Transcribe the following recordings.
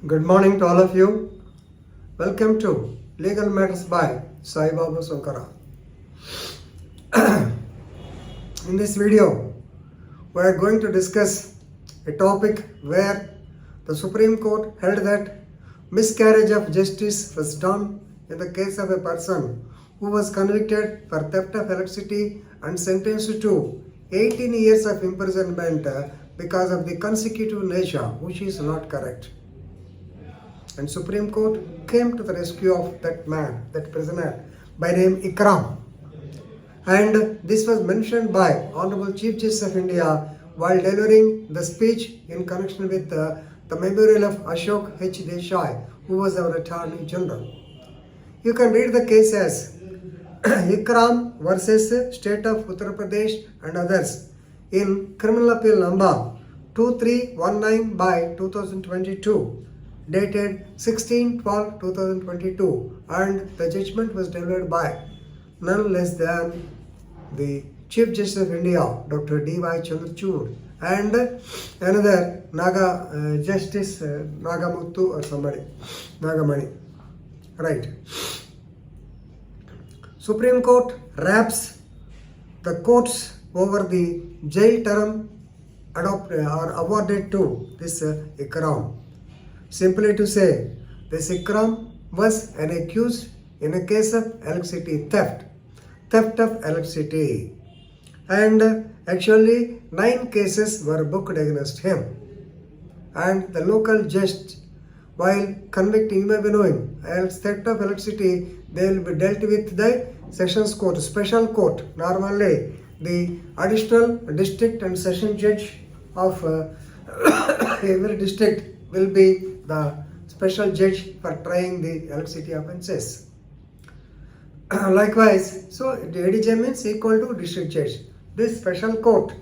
Good morning to all of you. Welcome to Legal Matters by Sai Babu Sankara. In this video, we are going to discuss a topic where the Supreme Court held that miscarriage of justice was done in the case of a person who was convicted for theft of electricity and sentenced to 18 years of imprisonment because of the consecutive nature, which is not correct. And Supreme Court came to the rescue of that man, that prisoner, by name Ikram. And this was mentioned by Honorable Chief Justice of India while delivering the speech in connection with the memorial of Ashok H. Desai, who was our Attorney General. You can read the case as Ikram versus State of Uttar Pradesh and others in Criminal Appeal number 2319 by 2022, dated 16/12/2022, and the judgment was delivered by none less than the Chief Justice of India, Dr. D.Y. Chandrachud, and another Justice Nagamuthu or somebody, Nagamani. Right. Supreme Court wraps the courts over the jail term awarded to this Ikram. Simply to say, this Ikram was an accused in a case of electricity theft of electricity, and actually 9 cases were booked against him. And the local judge, while convicting, you may be knowing, as theft of electricity, they will be dealt with the Sessions Court, Special Court. Normally, the additional district and session judge of every district will be the special judge for trying the electricity offences. Likewise, so ADJ means equal to district judge. This special court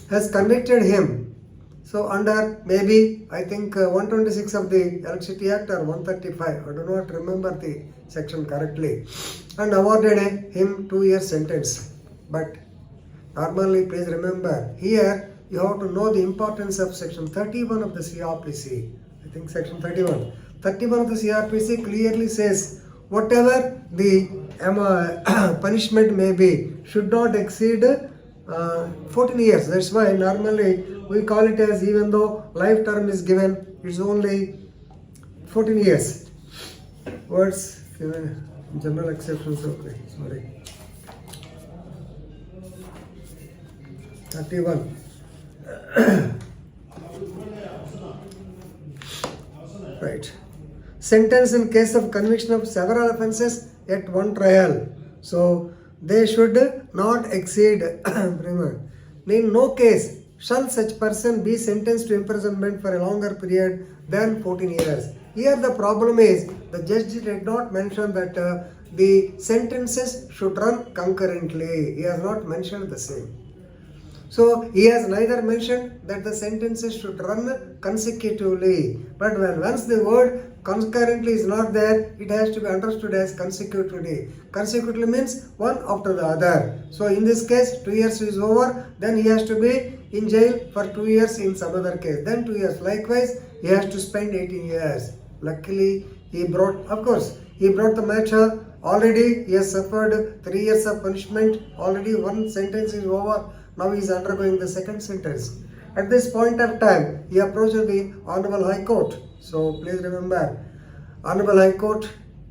has convicted him. So under maybe I think 126 of the Electricity Act or 135, I do not remember the section correctly, and awarded him 2 years sentence. But normally, please remember, here you have to know the importance of section 31 of the CRPC. I think section 31. 31 of the CRPC clearly says whatever the punishment may be should not exceed 14 years. That's why normally we call it as, even though life term is given, it's only 14 years. Words, general exceptions, okay, sorry. 31. Right. Sentence in case of conviction of several offences at one trial. So they should not exceed. In no case shall such person be sentenced to imprisonment for a longer period than 14 years. Here the problem is the judge did not mention that the sentences should run concurrently. He has not mentioned the same. So he has neither mentioned that the sentences should run consecutively, but once the word concurrently is not there, it has to be understood as consecutively. Consecutively means one after the other. So in this case, 2 years is over, then he has to be in jail for 2 years in some other case, then 2 years. Likewise, he has to spend 18 years. Luckily, he brought the matter. Already he has suffered 3 years of punishment. Already one sentence is over. Now he is undergoing the second sentence. At this point of time, he approached the Honorable High Court. So please remember, Honorable High Court,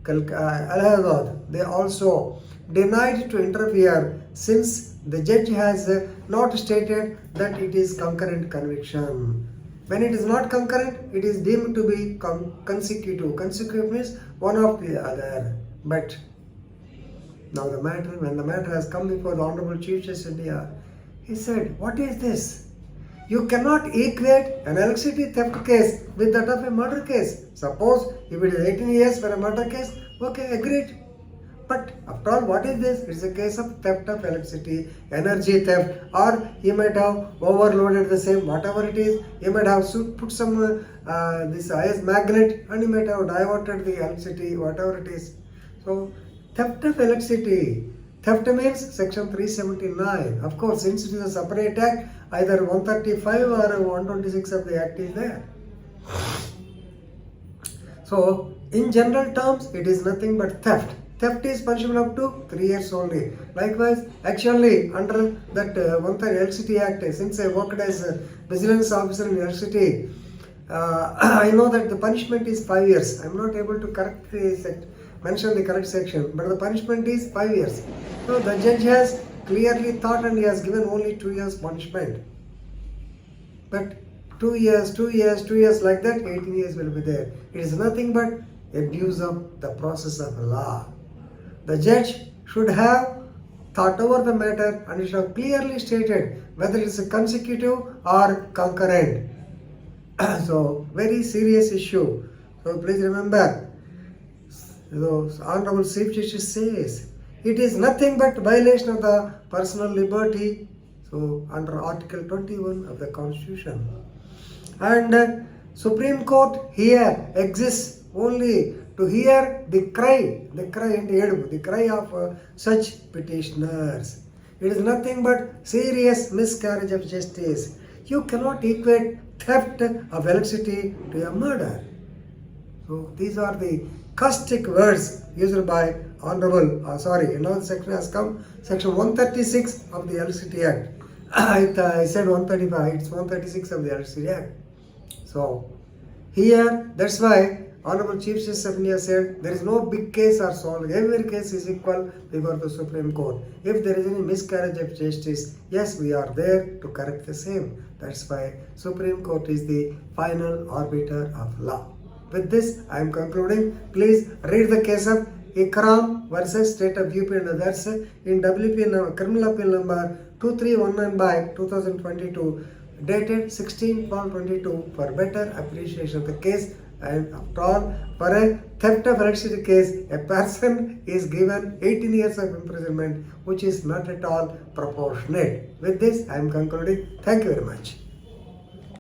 Allahabad, they also denied to interfere since the judge has not stated that it is concurrent conviction. When it is not concurrent, it is deemed to be consecutive. Consecutive means one after the other. But now when the matter has come before the Honorable Chief Justice of India, he said, what is this? You cannot equate an electricity theft case with that of a murder case. Suppose if it is 18 years for a murder case, okay, agreed. But after all, what is this? It's a case of theft of electricity, energy theft, or he might have overloaded the same, whatever it is. He might have put some this ice magnet, and he might have diverted the electricity, whatever it is. So theft of electricity. Theft means section 379. Of course, since it is a separate act, either 135 or 126 of the act is there. So, in general terms, it is nothing but theft. Theft is punishable up to 3 years only. Likewise, actually, under that LCT Act, since I worked as a vigilance officer in LCT, I know that the punishment is 5 years. I am not able to mention the correct section, but the punishment is 5 years. So, the judge has clearly thought and he has given only 2 years punishment. But 2 years, 2 years, 2 years like that, 18 years will be there. It is nothing but abuse of the process of law. The judge should have thought over the matter and it should have clearly stated whether it is a consecutive or concurrent. So, very serious issue. So, please remember, the Honorable Chief Justice says, it is nothing but violation of the personal liberty. So, under Article 21 of the Constitution. And Supreme Court here exists only to hear the cry of such petitioners. It is nothing but serious miscarriage of justice. You cannot equate theft of electricity to a murder. So these are the caustic words used by Honorable, another section has come, Section 136 of the LCT Act. I said 135, it's 136 of the LCT Act. So, here, that's why Honorable Chief Justice of India said, there is no big case or small. Every case is equal before the Supreme Court. If there is any miscarriage of justice, yes, we are there to correct the same. That's why Supreme Court is the final arbiter of law. With this, I am concluding. Please read the case of IFrame versus State of UP and others in WP Criminal Appeal number 2319 by 2022, dated 16/22 for better appreciation of the case. And after all, for a theft of electricity case, a person is given 18 years of imprisonment, which is not at all proportionate. With this, I am concluding. Thank you very much.